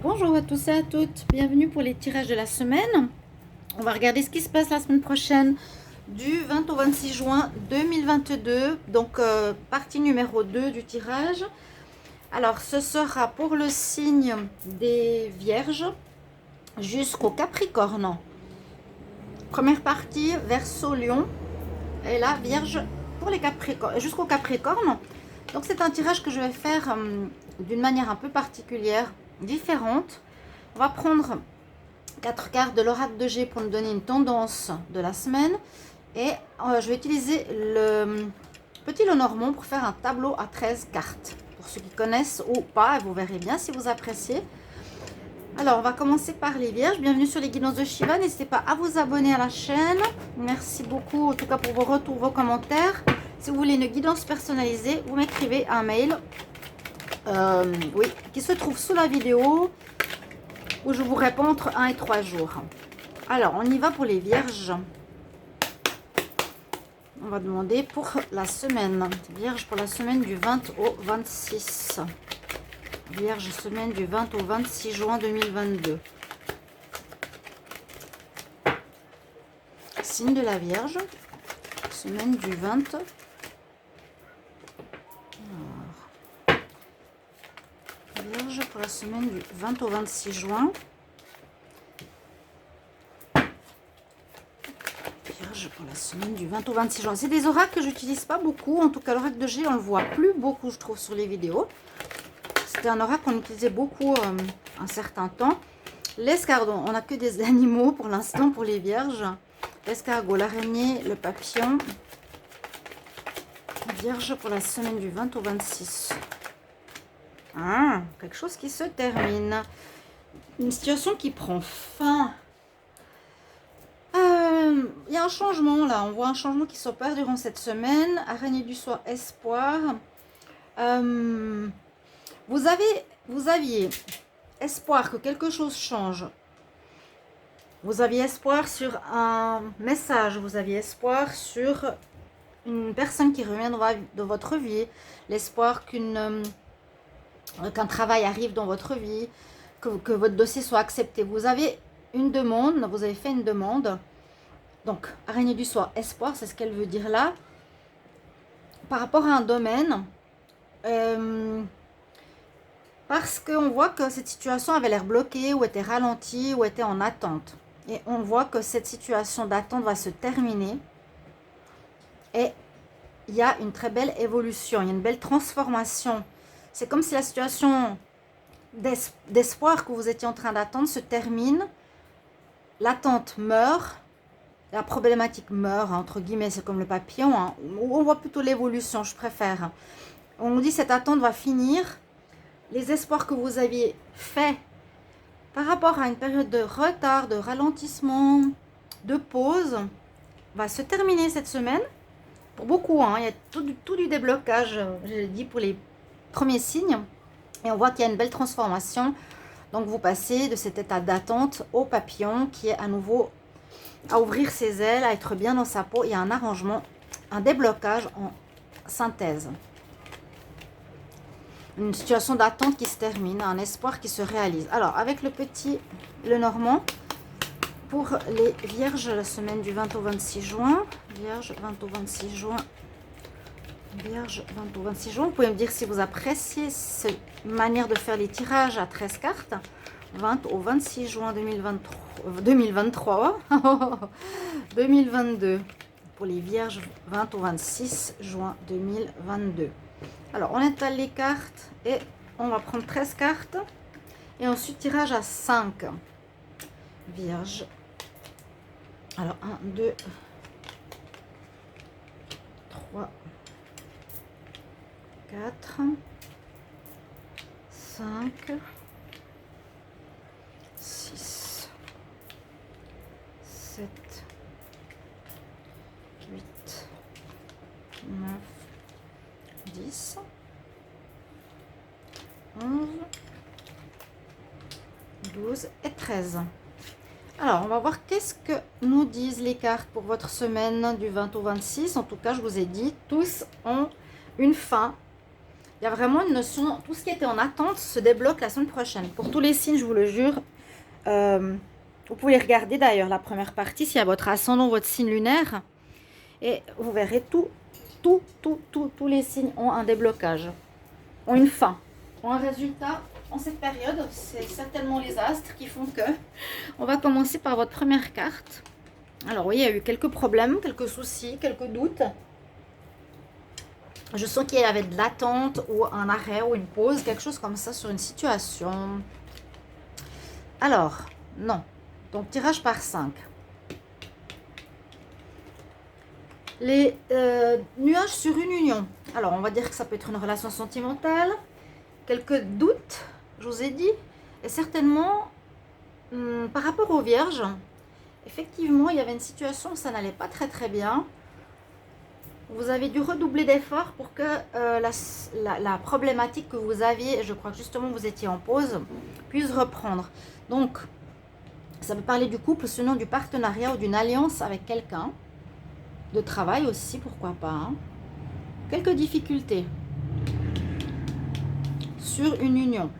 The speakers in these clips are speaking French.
Bonjour à tous et à toutes, bienvenue pour les tirages de la semaine. On va regarder ce qui se passe la semaine prochaine du 20 au 26 juin 2022. Donc partie numéro 2 du tirage. Alors ce sera pour le signe des Vierges jusqu'au Capricorne. Première partie Verseau Lion et la Vierge pour les Capricornes jusqu'au Capricorne. Donc c'est un tirage que je vais faire d'une manière un peu particulière, différente. On va prendre 4 cartes de l'oracle de G pour nous donner une tendance de la semaine. Et je vais utiliser le petit Lenormand pour faire un tableau à 13 cartes. Pour ceux qui connaissent ou pas, vous verrez bien si vous appréciez. Alors, on va commencer par les Vierges. Bienvenue sur les guidances de Shiva. N'hésitez pas à vous abonner à la chaîne. Merci beaucoup, en tout cas pour vos retours, vos commentaires. Si vous voulez une guidance personnalisée, vous m'écrivez un mail oui, qui se trouve sous la vidéo où je vous réponds entre 1 et 3 jours. Alors, on y va pour les Vierges. On va demander pour la semaine. Vierge pour la semaine du 20 au 26. Vierge, semaine du 20 au 26 juin 2022. Signe de la Vierge. Semaine du 20. Vierge pour la semaine du 20 au 26 juin. Vierge pour la semaine du 20 au 26 juin. C'est des oracles que j'utilise pas beaucoup. En tout cas, l'oracle de G, on le voit plus beaucoup, je trouve, sur les vidéos. C'était un oracle qu'on utilisait beaucoup un certain temps. L'escargot, on n'a que des animaux pour l'instant pour les Vierges. L'escargot, l'araignée, le papillon. Vierge pour la semaine du 20 au 26. Ah, quelque chose qui se termine. Une situation qui prend fin. Il y a un changement là. On voit un changement qui s'opère durant cette semaine. Araignée du soir, espoir. Vous aviez espoir que quelque chose change. Vous aviez espoir sur un message. Vous aviez espoir sur une personne qui reviendra dans votre vie. L'espoir qu'un travail arrive dans votre vie. Que votre dossier soit accepté. Vous avez une demande. Vous avez fait une demande. Donc, araignée du soir, espoir, c'est ce qu'elle veut dire là. Par rapport à un domaine. Parce qu'on voit que cette situation avait l'air bloquée, ou était ralentie, ou était en attente. Et on voit que cette situation d'attente va se terminer. Et il y a une très belle évolution, il y a une belle transformation. C'est comme si la situation d'espoir que vous étiez en train d'attendre se termine. L'attente meurt. La problématique meurt, entre guillemets, c'est comme le papillon. Hein, où on voit plutôt l'évolution, je préfère. On nous dit cette attente va finir. Les espoirs que vous aviez faits par rapport à une période de retard, de ralentissement, de pause, va se terminer cette semaine. Pour beaucoup, hein, il y a tout du déblocage, je l'ai dit, pour les premiers signes. Et on voit qu'il y a une belle transformation. Donc vous passez de cet état d'attente au papillon qui est à nouveau à ouvrir ses ailes, à être bien dans sa peau. Il y a un arrangement, un déblocage en synthèse. Une situation d'attente qui se termine, un espoir qui se réalise. Alors, avec le petit Lenormand, pour les Vierges, la semaine du 20 au 26 juin. Vierge, 20 au 26 juin. Vierge, 20 au 26 juin. Vous pouvez me dire si vous appréciez cette manière de faire les tirages à 13 cartes. 20 au 26 juin 2023. 2022. Pour les Vierges, 20 au 26 juin 2022. Alors, on étale les cartes et on va prendre 13 cartes. Et ensuite, tirage à 5. Vierge. Alors, 1, 2, 3, 4, 5, 6, 7, 8, 9, 10, 11, 12 et 13. Alors, on va voir qu'est-ce que nous disent les cartes pour votre semaine du 20 au 26. En tout cas, je vous ai dit, tous ont une fin. Il y a vraiment une notion, tout ce qui était en attente se débloque la semaine prochaine. Pour tous les signes, je vous le jure. Vous pouvez regarder d'ailleurs la première partie, s'il y a votre ascendant, votre signe lunaire. Et vous verrez tous les signes ont un déblocage, ont une fin, ont un résultat en cette période. C'est certainement les astres qui font que. On va commencer par votre première carte. Alors oui, il y a eu quelques problèmes, quelques soucis, quelques doutes. Je sens qu'il y avait de l'attente ou un arrêt ou une pause, quelque chose comme ça sur une situation. Alors, non. Donc, tirage par 5. Les nuages sur une union. Alors, on va dire que ça peut être une relation sentimentale. Quelques doutes, je vous ai dit. Et certainement, par rapport aux vierges, effectivement, il y avait une situation où ça n'allait pas très bien. Vous avez dû redoubler d'efforts pour que la problématique que vous aviez, je crois que justement vous étiez en pause, puisse reprendre. Donc, ça peut parler du couple, sinon du partenariat ou d'une alliance avec quelqu'un. De travail aussi, pourquoi pas. Hein. Quelques difficultés sur une union.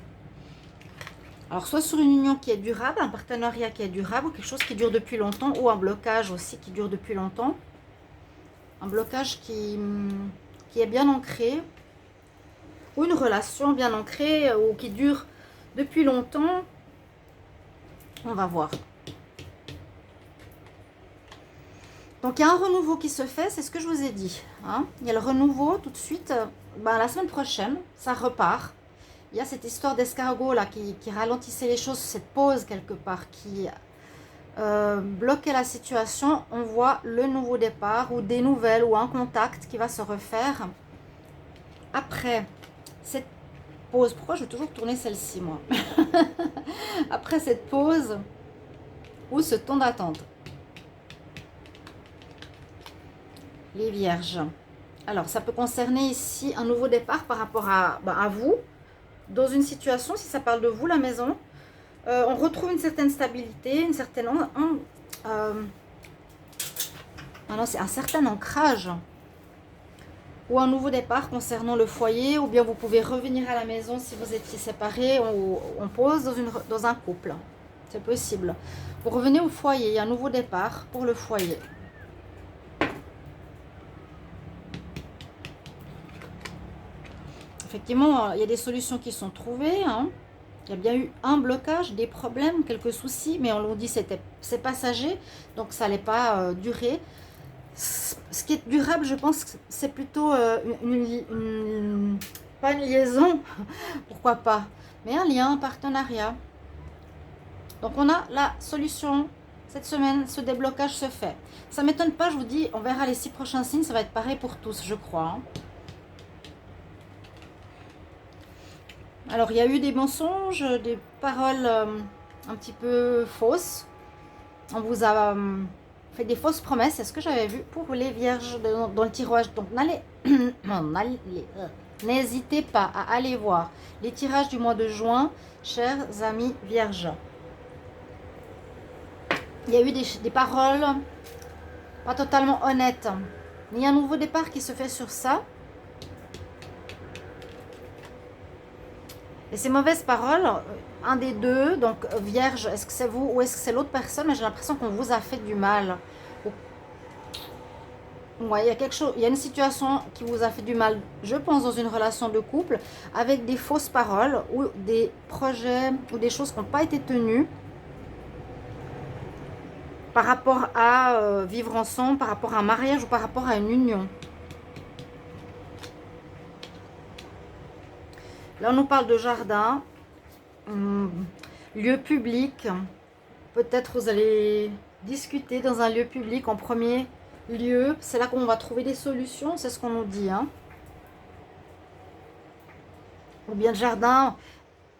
Alors, soit sur une union qui est durable, un partenariat qui est durable, ou quelque chose qui dure depuis longtemps, ou un blocage aussi qui dure depuis longtemps. Un blocage qui est bien ancré, ou une relation bien ancrée, ou qui dure depuis longtemps. On va voir. Donc, il y a un renouveau qui se fait, c'est ce que je vous ai dit. Hein. Il y a le renouveau tout de suite, la semaine prochaine, ça repart. Il y a cette histoire d'escargot là qui ralentissait les choses, cette pause quelque part qui bloquait la situation. On voit le nouveau départ ou des nouvelles ou un contact qui va se refaire. Après cette pause, pourquoi je vais toujours tourner celle-ci moi? Après cette pause ou ce temps d'attente. Les vierges. Alors, ça peut concerner ici un nouveau départ par rapport à vous. Dans une situation, si ça parle de vous, la maison, on retrouve une certaine stabilité, une certaine... c'est un certain ancrage. Ou un nouveau départ concernant le foyer, ou bien vous pouvez revenir à la maison si vous étiez séparés ou en pause dans un couple. C'est possible. Vous revenez au foyer, il y a un nouveau départ pour le foyer. Effectivement, il y a des solutions qui sont trouvées. Hein. Il y a bien eu un blocage, des problèmes, quelques soucis, mais on nous dit que c'est passager, donc ça n'allait pas durer. Ce qui est durable, je pense, c'est plutôt pas une liaison, pourquoi pas, mais un lien, un partenariat. Donc on a la solution. Cette semaine, ce déblocage se fait. Ça ne m'étonne pas, je vous dis, on verra les 6 prochains signes, ça va être pareil pour tous, je crois. Hein. Alors, il y a eu des mensonges, des paroles un petit peu fausses. On vous a fait des fausses promesses. C'est ce que j'avais vu pour les vierges dans le tirage. Donc, n'hésitez pas à aller voir les tirages du mois de juin, chers amis vierges. Il y a eu des paroles pas totalement honnêtes. Il y a un nouveau départ qui se fait sur ça. Et ces mauvaises paroles, un des deux, donc vierge, est-ce que c'est vous ou est-ce que c'est l'autre personne? Mais j'ai l'impression qu'on vous a fait du mal. Ouais, il y a quelque chose, il y a une situation qui vous a fait du mal, je pense, dans une relation de couple, avec des fausses paroles ou des projets ou des choses qui n'ont pas été tenues par rapport à vivre ensemble, par rapport à un mariage ou par rapport à une union. Là, on nous parle de jardin, lieu public. Peut-être vous allez discuter dans un lieu public en premier lieu. C'est là qu'on va trouver des solutions, c'est ce qu'on nous dit. Hein. Ou bien le jardin,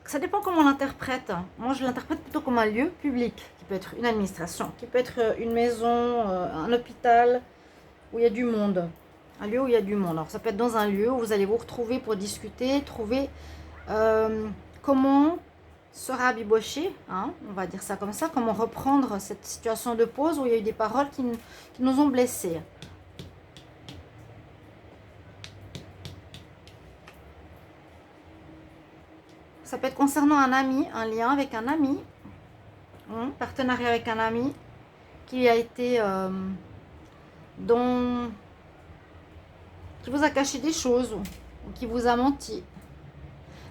ça dépend comment on l'interprète. Moi, je l'interprète plutôt comme un lieu public, qui peut être une administration, qui peut être une maison, un hôpital, où il y a du monde. Un lieu où il y a du monde. Alors, ça peut être dans un lieu où vous allez vous retrouver pour discuter, trouver comment se rabibocher, hein, on va dire ça comme ça, comment reprendre cette situation de pause où il y a eu des paroles qui nous ont blessés. Ça peut être concernant un ami, un lien avec un ami, partenariat avec un ami qui a été, qui vous a caché des choses ou qui vous a menti.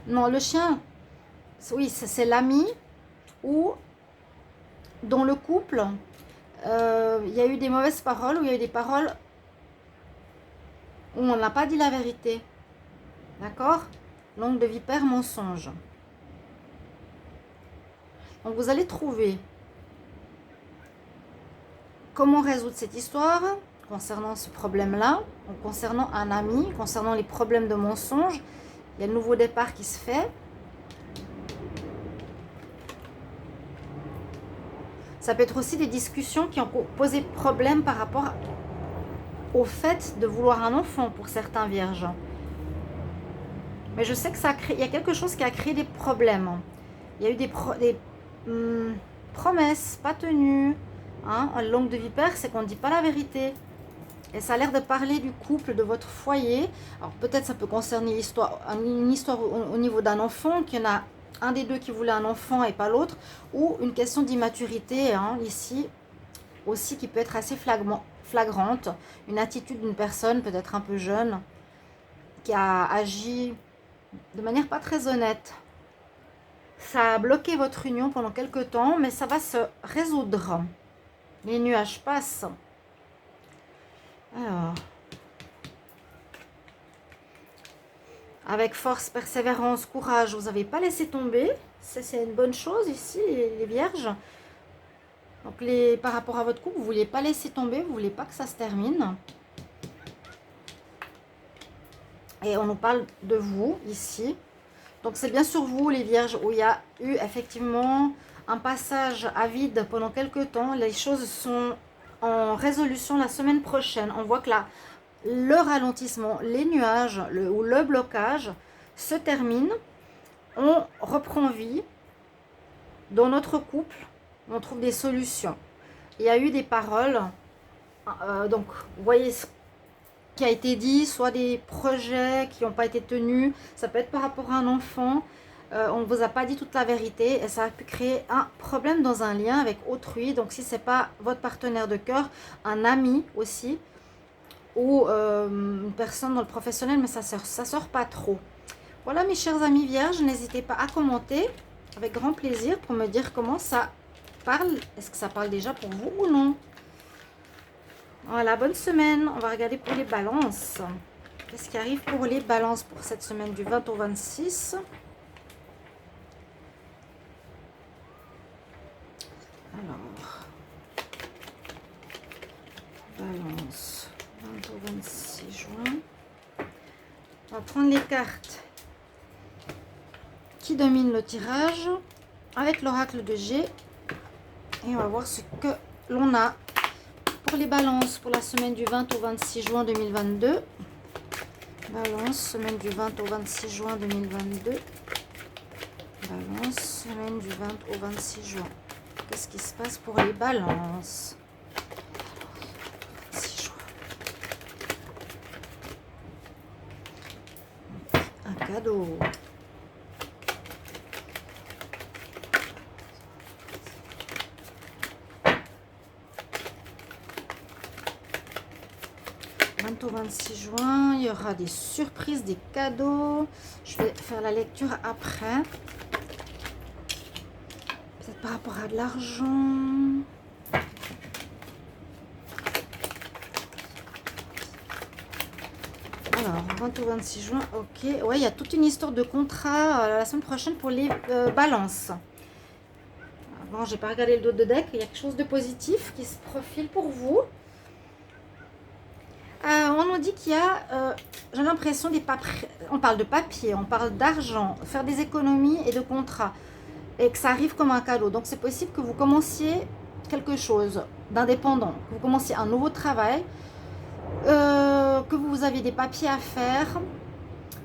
Non, le chien, oui, c'est l'ami ou dans le couple, il y a eu des mauvaises paroles ou il y a eu des paroles où on n'a pas dit la vérité. D'accord? Langue de vipère, mensonge. Donc vous allez trouver comment résoudre cette histoire concernant ce problème-là, concernant un ami, concernant les problèmes de mensonge. Il y a le nouveau départ qui se fait. Ça peut être aussi des discussions qui ont posé problème par rapport au fait de vouloir un enfant pour certains vierges. Mais je sais que il y a quelque chose qui a créé des problèmes. Il y a eu des promesses pas tenues. En langue de vipère, c'est qu'on ne dit pas la vérité. Et ça a l'air de parler du couple, de votre foyer. Alors peut-être ça peut concerner une histoire au niveau d'un enfant, qu'il y en a un des deux qui voulait un enfant et pas l'autre. Ou une question d'immaturité, ici, aussi qui peut être assez flagrante. Une attitude d'une personne, peut-être un peu jeune, qui a agi de manière pas très honnête. Ça a bloqué votre union pendant quelques temps, mais ça va se résoudre. Les nuages passent. Alors, avec force, persévérance, courage, vous n'avez pas laissé tomber. C'est une bonne chose ici, les vierges. Donc, par rapport à votre couple, vous ne vouliez pas laisser tomber, vous ne voulez pas que ça se termine. Et on nous parle de vous ici. Donc, c'est bien sur vous, les vierges, où il y a eu effectivement un passage à vide pendant quelques temps. Les choses sont en résolution la semaine prochaine. On voit que là, le ralentissement, les nuages ou le blocage se termine. On reprend vie dans notre couple. On trouve des solutions. Il y a eu des paroles. Donc, vous voyez ce qui a été dit, soit des projets qui n'ont pas été tenus. Ça peut être par rapport à un enfant. On ne vous a pas dit toute la vérité et ça a pu créer un problème dans un lien avec autrui. Donc, si ce n'est pas votre partenaire de cœur, un ami aussi, ou une personne dans le professionnel, mais ça sort pas trop. Voilà mes chers amis vierges, n'hésitez pas à commenter avec grand plaisir pour me dire comment ça parle. Est-ce que ça parle déjà pour vous ou non? Voilà, bonne semaine. On va regarder pour les balances. Qu'est-ce qui arrive pour les balances pour cette semaine du 20 au 26? Alors, balance, 20 au 26 juin. On va prendre les cartes qui dominent le tirage avec l'oracle de G. Et on va voir ce que l'on a pour les balances pour la semaine du 20 au 26 juin 2022. Balance, semaine du 20 au 26 juin 2022. Balance, semaine du 20 au 26 juin. Qu'est-ce qui se passe pour les balances? 26 juin. Un cadeau. Au 26 juin, il y aura des surprises, des cadeaux. Je vais faire la lecture après. Peut-être par rapport à de l'argent. Alors, 20 au 26 juin, ok. Ouais, il y a toute une histoire de contrat la semaine prochaine pour les balances. Bon, j'ai pas regardé le dos de deck. Il y a quelque chose de positif qui se profile pour vous. On nous dit qu'il y a, j'ai l'impression, on parle de papier, on parle d'argent, faire des économies et de contrats, et que ça arrive comme un cadeau. Donc c'est possible que vous commenciez quelque chose d'indépendant, que vous commenciez un nouveau travail, que vous avez des papiers à faire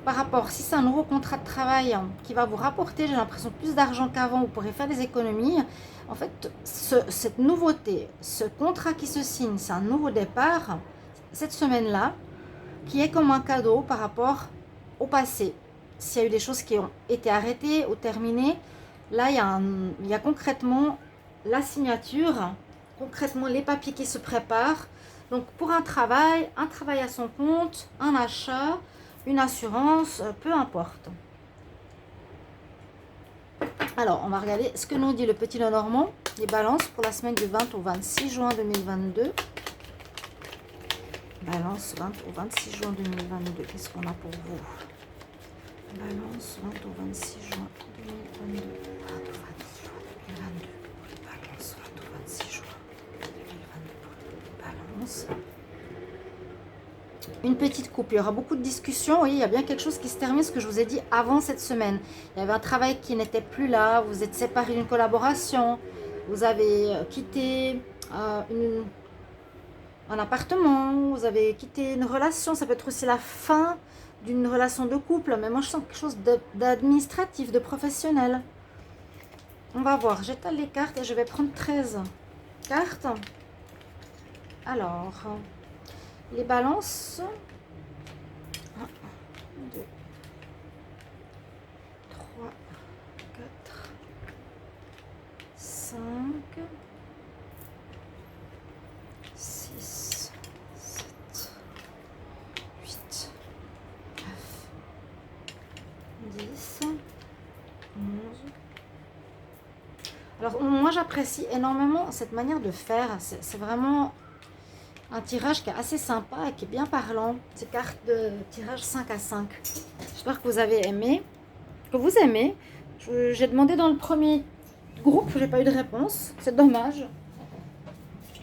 par rapport, si c'est un nouveau contrat de travail qui va vous rapporter, j'ai l'impression, plus d'argent qu'avant, vous pourrez faire des économies. En fait, cette nouveauté, ce contrat qui se signe, c'est un nouveau départ, cette semaine-là, qui est comme un cadeau par rapport au passé. s'il y a eu des choses qui ont été arrêtées ou terminées. Là, il y a concrètement la signature, concrètement les papiers qui se préparent. Donc pour un travail à son compte, un achat, une assurance, peu importe. Alors, on va regarder ce que nous dit le petit Lenormand, les balances pour la semaine du 20 au 26 juin 2022. Balance 20 au 26 juin 2022, qu'est-ce qu'on a pour vous? Balance 20 au 26 juin 2022. 20 au 26 juin 2022. Balance 20 au 26 juin 2022. Balance. Une petite coupe, il y aura beaucoup de discussions. Oui, il y a bien quelque chose qui se termine, ce que je vous ai dit avant cette semaine. Il y avait un travail qui n'était plus là, vous êtes séparés d'une collaboration, vous avez quitté un appartement, vous avez quitté une relation, ça peut être aussi la fin d'une relation de couple, mais moi je sens quelque chose d'administratif, de professionnel. On va voir, j'étale les cartes et je vais prendre 13 cartes. Alors, les balances. 1, 2, 3, 4, 5, 6, 7, 8, 9, 10, 11. Alors moi j'apprécie énormément cette manière de faire, c'est vraiment un tirage qui est assez sympa et qui est bien parlant. Ces cartes de tirage 5 à 5. J'espère que vous avez aimé, que vous aimez. J'ai demandé dans le premier groupe, je n'ai pas eu de réponse, c'est dommage.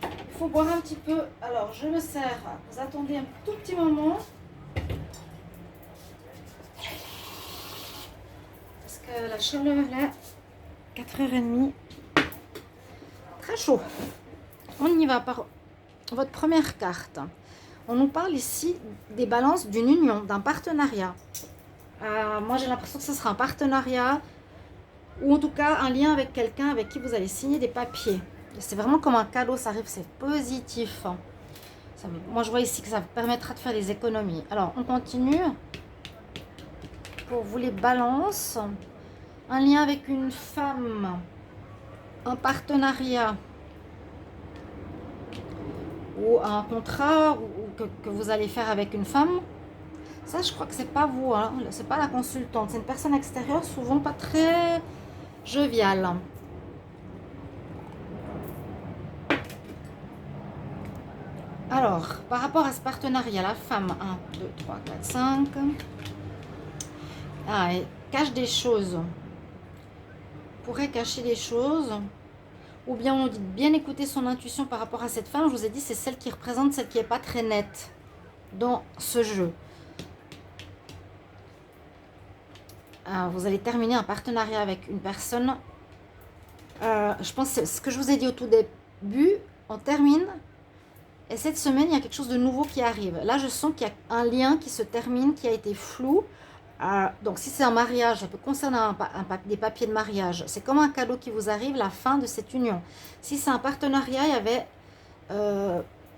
Il faut boire un petit peu. Alors je me sers, vous attendez un tout petit moment. Parce que la chaleur là, 4h30, très chaud. On y va par votre première carte. On nous parle ici des balances d'une union, d'un partenariat. Moi j'ai l'impression que ce sera un partenariat ou en tout cas un lien avec quelqu'un avec qui vous allez signer des papiers. C'est vraiment comme un cadeau, ça arrive, c'est positif. Moi je vois ici que ça permettra de faire des économies. Alors on continue. Pour vous les balances, un lien avec une femme, un partenariat ou un contrat que vous allez faire avec une femme. Ça je crois que c'est pas vous, hein. C'est pas la consultante, c'est une personne extérieure, souvent pas très joviale. Alors, par rapport à ce partenariat, la femme, 1, 2, 3, 4, 5, elle cache des choses, pourrait cacher des choses, ou bien on dit de bien écouter son intuition par rapport à cette femme. Je vous ai dit, c'est celle qui représente celle qui n'est pas très nette dans ce jeu. Vous allez terminer un partenariat avec une personne. Je pense que c'est ce que je vous ai dit au tout début, on termine. Et cette semaine, il y a quelque chose de nouveau qui arrive. Là, je sens qu'il y a un lien qui se termine, qui a été flou. Donc, si c'est un mariage, ça peut concerner des papiers de mariage. C'est comme un cadeau qui vous arrive, la fin de cette union. Si c'est un partenariat,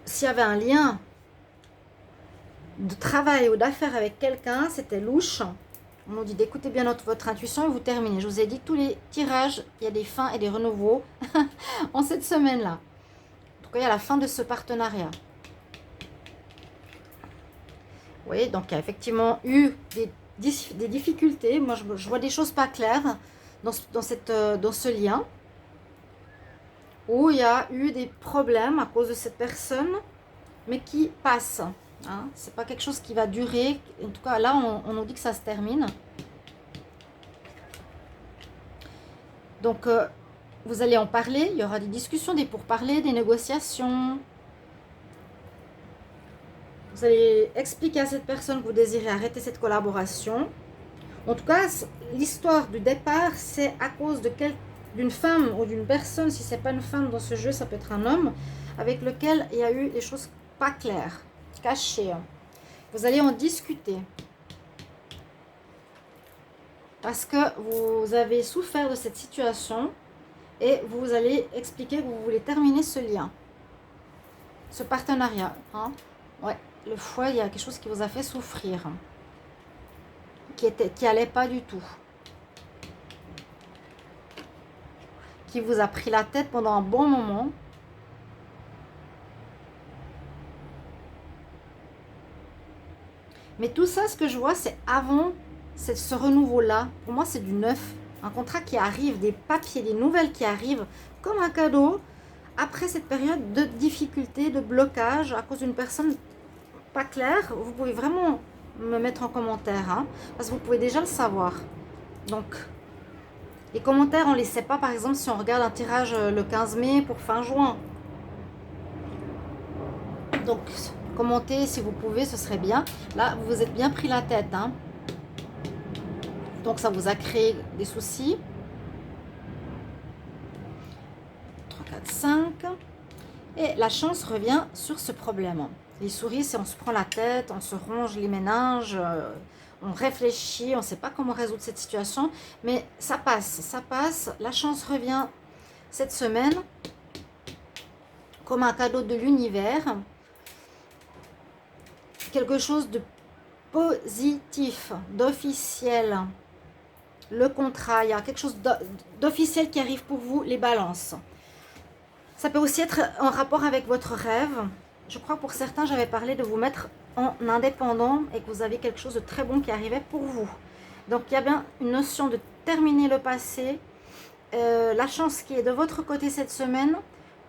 s'il y avait un lien de travail ou d'affaires avec quelqu'un, c'était louche. On nous dit d'écouter bien votre intuition et vous terminez. Je vous ai dit, tous les tirages, il y a des fins et des renouveaux en cette semaine-là. Il y a la fin de ce partenariat. Oui, donc il y a effectivement eu des difficultés. Moi, je vois des choses pas claires dans ce lien. Où il y a eu des problèmes à cause de cette personne, mais qui passent. Hein. C'est pas quelque chose qui va durer. En tout cas, là, on nous dit que ça se termine. Donc, vous allez en parler, il y aura des discussions, des pourparlers, des négociations. Vous allez expliquer à cette personne que vous désirez arrêter cette collaboration. En tout cas, l'histoire du départ, c'est à cause d'une femme ou d'une personne. Si ce n'est pas une femme dans ce jeu, ça peut être un homme, avec lequel il y a eu des choses pas claires, cachées. Vous allez en discuter. Parce que vous avez souffert de cette situation. Et vous allez expliquer que vous voulez terminer ce lien, ce partenariat. Hein. Ouais, le foie, il y a quelque chose qui vous a fait souffrir. qui allait pas du tout. Qui vous a pris la tête pendant un bon moment. Mais tout ça, ce que je vois, c'est avant ce renouveau-là. Pour moi, c'est du neuf. Un contrat qui arrive, des papiers, des nouvelles qui arrivent comme un cadeau. Après cette période de difficulté, de blocage, à cause d'une personne pas claire, vous pouvez vraiment me mettre en commentaire. Hein, parce que vous pouvez déjà le savoir. Donc, les commentaires, on ne les sait pas, par exemple, si on regarde un tirage le 15 mai pour fin juin. Donc, commentez si vous pouvez, ce serait bien. Là, vous vous êtes bien pris la tête. Hein. Donc, ça vous a créé des soucis. 3, 4, 5. Et la chance revient sur ce problème. Les souris, c'est on se prend la tête, on se ronge les méninges, on réfléchit, on ne sait pas comment résoudre cette situation. Mais ça passe, ça passe. La chance revient cette semaine comme un cadeau de l'univers. Quelque chose de positif, d'officiel. Le contrat, il y a quelque chose d'officiel qui arrive pour vous, les balances. Ça peut aussi être en rapport avec votre rêve. Je crois que pour certains, j'avais parlé de vous mettre en indépendant et que vous avez quelque chose de très bon qui arrivait pour vous. Donc, il y a bien une notion de terminer le passé. La chance qui est de votre côté cette semaine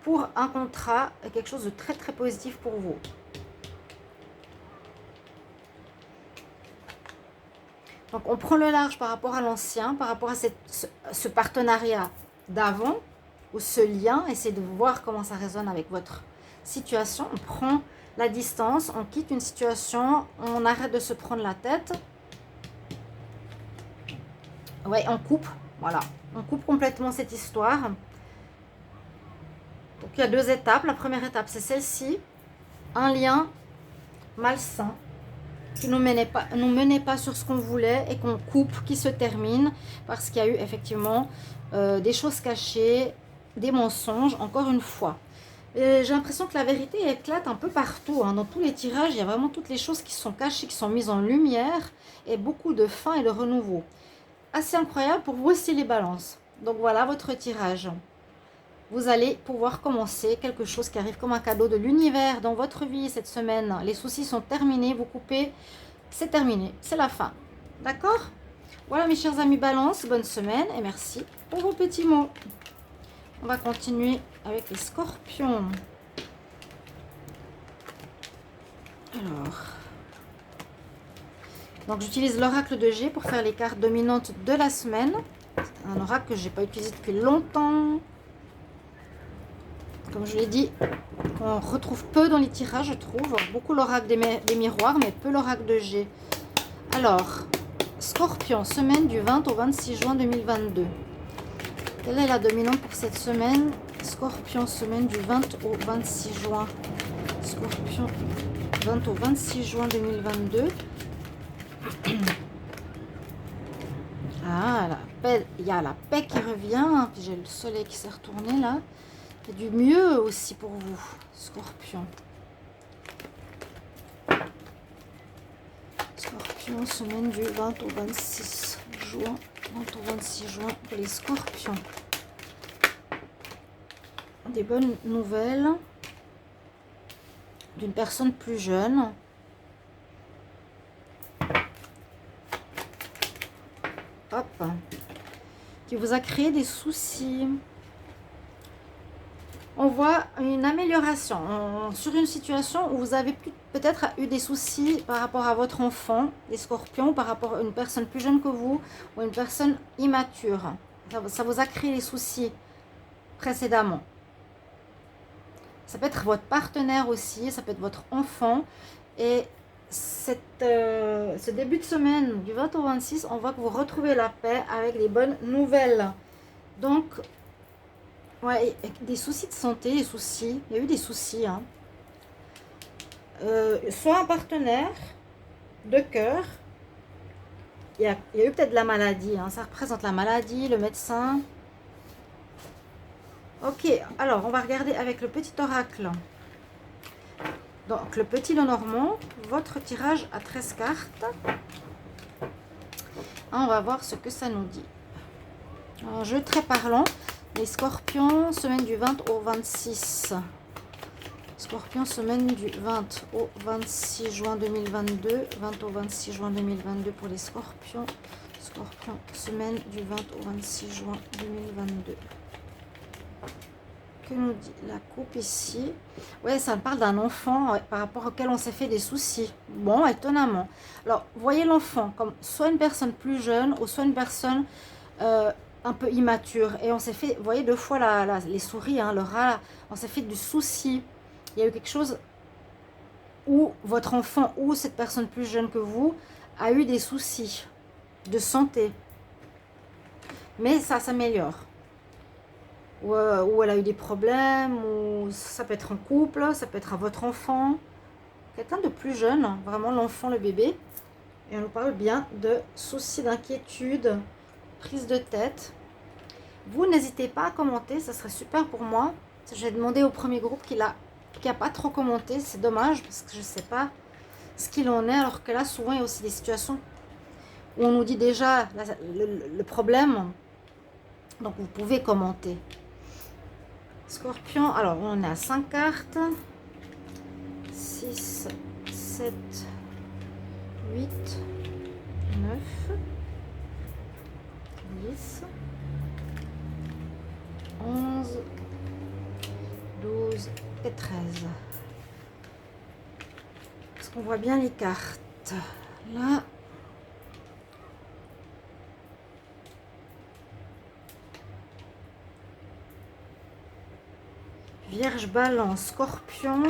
pour un contrat, quelque chose de très très positif pour vous. Donc, on prend le large par rapport à l'ancien, par rapport à ce partenariat d'avant, ou ce lien. Essayez de voir comment ça résonne avec votre situation. On prend la distance, on quitte une situation, on arrête de se prendre la tête. Ouais, on coupe, voilà. On coupe complètement cette histoire. Donc, il y a 2 étapes. La première étape, c'est celle-ci. Un lien malsain qui ne nous menait pas sur ce qu'on voulait et qu'on coupe, qui se termine parce qu'il y a eu effectivement des choses cachées, des mensonges, encore une fois. J'ai l'impression que la vérité éclate un peu partout. Hein. Dans tous les tirages, il y a vraiment toutes les choses qui sont cachées, qui sont mises en lumière et beaucoup de fin et de renouveau. Assez incroyable pour vous aussi les balances. Donc voilà votre tirage. Vous allez pouvoir commencer quelque chose qui arrive comme un cadeau de l'univers dans votre vie cette semaine. Les soucis sont terminés, vous coupez, c'est terminé, c'est la fin. D'accord? Voilà mes chers amis balance, bonne semaine et merci pour vos petits mots. On va continuer avec les scorpions. Alors, donc j'utilise l'oracle de G pour faire les cartes dominantes de la semaine. C'est un oracle que je n'ai pas utilisé depuis longtemps. Comme je l'ai dit, on retrouve peu dans les tirages, je trouve. Beaucoup l'oracle des miroirs, mais peu l'oracle de G. Alors, Scorpion, semaine du 20 au 26 juin 2022. Quelle est la dominante pour cette semaine? Scorpion, semaine du 20 au 26 juin. Scorpion, 20 au 26 juin 2022. Ah, la paix, il y a la paix qui revient. Puis j'ai le soleil qui s'est retourné là. Il y a du mieux aussi pour vous, Scorpion. Scorpion, semaine du 20 au 26 juin. 20 au 26 juin pour les Scorpions. Des bonnes nouvelles d'une personne plus jeune. Hop. Qui vous a créé des soucis. On voit une amélioration sur une situation où vous avez peut-être eu des soucis par rapport à votre enfant, les scorpions, par rapport à une personne plus jeune que vous ou une personne immature. Ça vous a créé des soucis précédemment. Ça peut être votre partenaire aussi, ça peut être votre enfant. Et ce début de semaine du 20 au 26, on voit que vous retrouvez la paix avec les bonnes nouvelles. Donc, ouais, des soucis de santé, des soucis. Il y a eu des soucis. Hein. Soit un partenaire de cœur. Il y a eu peut-être de la maladie. Hein. Ça représente la maladie, le médecin. Ok, alors on va regarder avec le petit oracle. Donc le petit Lenormand, votre tirage à 13 cartes. Ah, on va voir ce que ça nous dit. Un jeu très parlant. Les scorpions, semaine du 20 au 26. Scorpion, semaine du 20 au 26 juin 2022. 20 au 26 juin 2022 pour les scorpions. Scorpion, semaine du 20 au 26 juin 2022. Que nous dit la coupe ici? Ouais, ça parle d'un enfant par rapport auquel on s'est fait des soucis. Bon, étonnamment. Alors, voyez l'enfant comme soit une personne plus jeune ou soit une personne un peu immature. Et on s'est fait, vous voyez, 2 fois les souris, hein, le rat, on s'est fait du souci. Il y a eu quelque chose où votre enfant ou cette personne plus jeune que vous a eu des soucis de santé. Mais ça s'améliore. Ou elle a eu des problèmes, ou ça peut être en couple, ça peut être à votre enfant. Quelqu'un de plus jeune, vraiment l'enfant, le bébé. Et on nous parle bien de soucis, d'inquiétude, prise de tête. Vous n'hésitez pas à commenter, ça serait super pour moi. J'ai demandé au premier groupe qui a pas trop commenté, c'est dommage parce que je ne sais pas ce qu'il en est, alors que là souvent il y a aussi des situations où on nous dit déjà le problème, donc vous pouvez commenter. Scorpion, alors on est à 5 cartes, 6, 7, 8, 9, 10, 11, 12 et 13. Est-ce qu'on voit bien les cartes? Là. Vierge, Balance, Scorpion.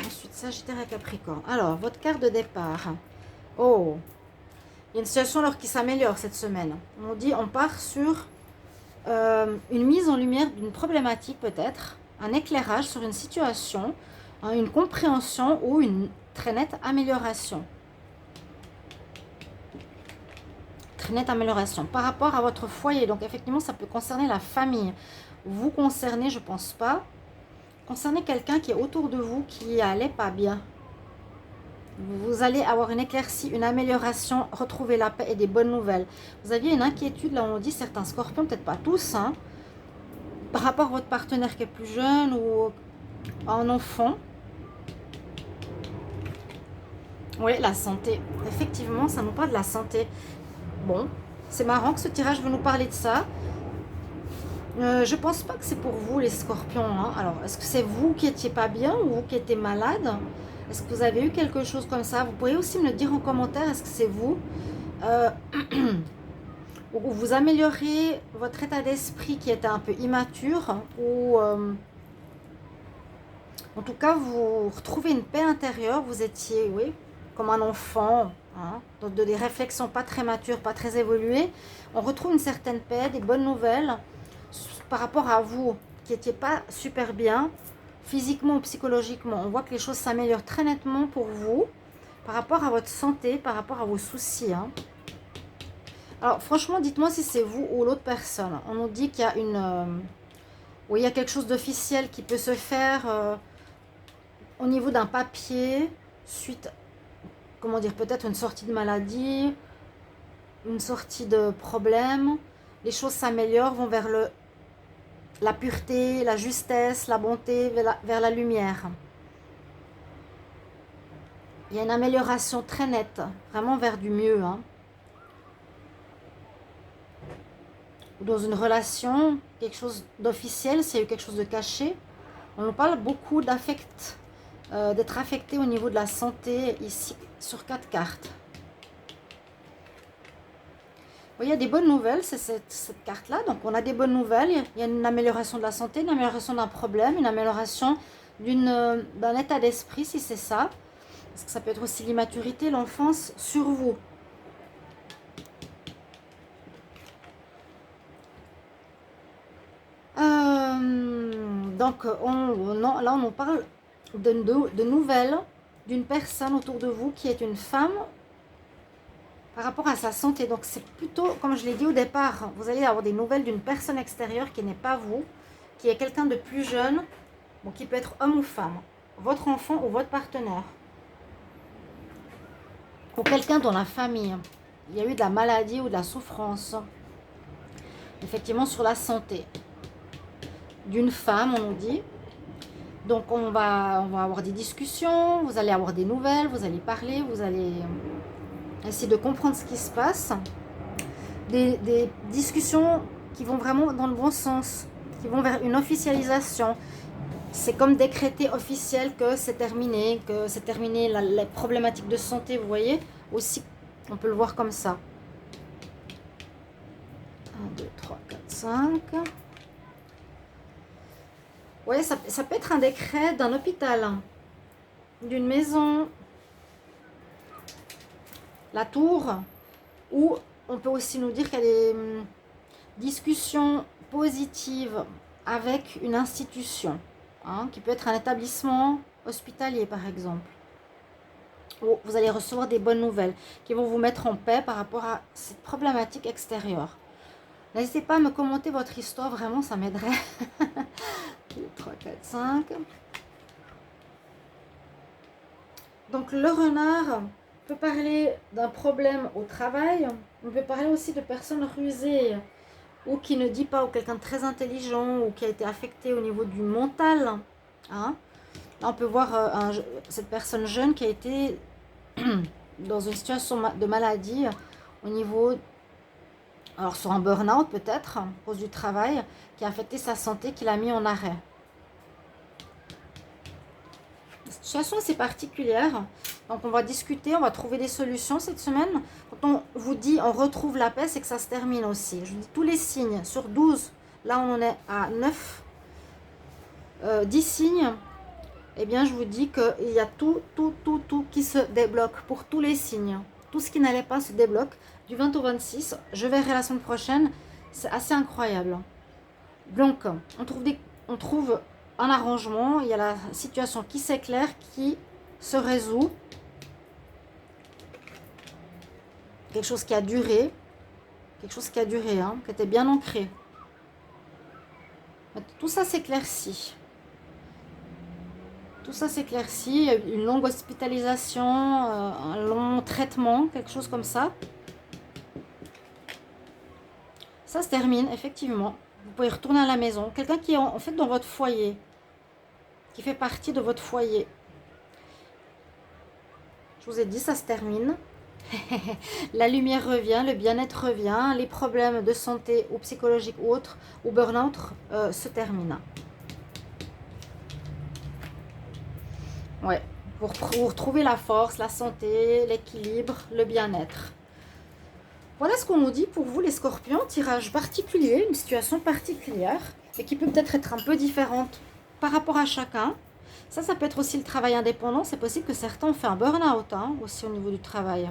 Ensuite, Sagittaire et Capricorne. Alors, votre carte de départ. Oh, il y a une situation alors qui s'améliore cette semaine. On dit, on part sur une mise en lumière d'une problématique peut-être, un éclairage sur une situation, une compréhension ou une très nette amélioration. Très nette amélioration par rapport à votre foyer. Donc effectivement, ça peut concerner la famille. Vous concernez, je pense pas. Concernez quelqu'un qui est autour de vous qui allait pas bien. Vous allez avoir une éclaircie, une amélioration, retrouver la paix et des bonnes nouvelles. Vous aviez une inquiétude, là on dit certains scorpions, peut-être pas tous, hein, par rapport à votre partenaire qui est plus jeune ou un enfant. Oui, la santé. Effectivement, ça nous parle de la santé. Bon, c'est marrant que ce tirage veut nous parler de ça. Je pense pas que c'est pour vous les scorpions. Hein. Alors, est-ce que c'est vous qui étiez pas bien ou vous qui étiez malade? Est-ce que vous avez eu quelque chose comme ça? Vous pourriez aussi me le dire en commentaire. Est-ce que c'est vous? Ou vous améliorez votre état d'esprit qui était un peu immature ou en tout cas vous retrouvez une paix intérieure. Vous étiez, oui, comme un enfant, hein, donc des réflexions pas très matures, pas très évoluées. On retrouve une certaine paix, des bonnes nouvelles par rapport à vous qui n'étiez pas super bien physiquement ou psychologiquement. On voit que les choses s'améliorent très nettement pour vous par rapport à votre santé, par rapport à vos soucis. Hein. Alors franchement, dites-moi si c'est vous ou l'autre personne. On nous dit qu'il y a oui, il y a quelque chose d'officiel qui peut se faire au niveau d'un papier suite, comment dire, peut-être une sortie de maladie, une sortie de problème. Les choses s'améliorent, vont vers la pureté, la justesse, la bonté, vers la lumière. Il y a une amélioration très nette, vraiment vers du mieux. Hein. Dans une relation, quelque chose d'officiel, s'il y a eu quelque chose de caché. On nous parle beaucoup d'affect, d'être affecté au niveau de la santé, ici, sur 4 cartes. Il y a des bonnes nouvelles, c'est cette carte-là. Donc, on a des bonnes nouvelles. Il y a une amélioration de la santé, une amélioration d'un problème, une amélioration d'un état d'esprit, si c'est ça. Parce que ça peut être aussi l'immaturité, l'enfance sur vous. Donc, là, on nous parle de nouvelles d'une personne autour de vous qui est une femme par rapport à sa santé. Donc, c'est plutôt, comme je l'ai dit au départ, vous allez avoir des nouvelles d'une personne extérieure qui n'est pas vous, qui est quelqu'un de plus jeune, bon, qui peut être homme ou femme, votre enfant ou votre partenaire, ou quelqu'un dans la famille. il y a eu de la maladie ou de la souffrance. Effectivement, sur la santé d'une femme, on nous dit. Donc, on va avoir des discussions, vous allez avoir des nouvelles, vous allez parler, vous allez essayer de comprendre ce qui se passe. Des discussions qui vont vraiment dans le bon sens, qui vont vers une officialisation. C'est comme décréter officiel que c'est terminé, les problématiques de santé, vous voyez. Aussi, on peut le voir comme ça. 1, 2, 3, 4, 5. Oui, ça peut être un décret d'un hôpital, d'une maison, la tour, ou on peut aussi nous dire qu'il y a des discussions positives avec une institution, qui peut être un établissement hospitalier par exemple. Où vous allez recevoir des bonnes nouvelles qui vont vous mettre en paix par rapport à cette problématique extérieure. N'hésitez pas à me commenter votre histoire, vraiment ça m'aiderait. 2, 3, 4, 5. Donc le renard peut parler d'un problème au travail, on peut parler aussi de personnes rusées ou qui ne dit pas, ou quelqu'un de très intelligent ou qui a été affecté au niveau du mental. Là, on peut voir cette personne jeune qui a été dans une situation de maladie au niveau, alors sur un burn-out peut-être, à cause du travail, qui a affecté sa santé, qui l'a mis en arrêt. La situation c'est particulière, donc on va discuter, on va trouver des solutions cette semaine. Quand on vous dit on retrouve la paix, c'est que ça se termine aussi. Je vous dis tous les signes, sur 12, là on en est à 9, 10 signes. Eh bien, je vous dis qu'il y a tout qui se débloque pour tous les signes. Tout ce qui n'allait pas se débloque du 20 au 26. Je verrai la semaine prochaine. C'est assez incroyable. Donc, on trouve un arrangement. Il y a la situation qui s'éclaire, qui se résout. Quelque chose qui a duré. Quelque chose qui a duré, qui était bien ancré. Tout ça s'éclaircit. Tout ça s'éclaircit, une longue hospitalisation, un long traitement, quelque chose comme ça. Ça se termine, effectivement. Vous pouvez retourner à la maison. Quelqu'un qui est en fait dans votre foyer, qui fait partie de votre foyer. Je vous ai dit, ça se termine. La lumière revient, le bien-être revient, les problèmes de santé ou psychologiques ou autres, ou burn-out se terminent. Ouais, pour retrouver la force, la santé, l'équilibre, le bien-être. Voilà ce qu'on nous dit pour vous les scorpions. Tirage particulier, une situation particulière et qui peut peut-être être un peu différente par rapport à chacun. Ça peut être aussi le travail indépendant. C'est possible que certains ont fait un burn-out aussi au niveau du travail.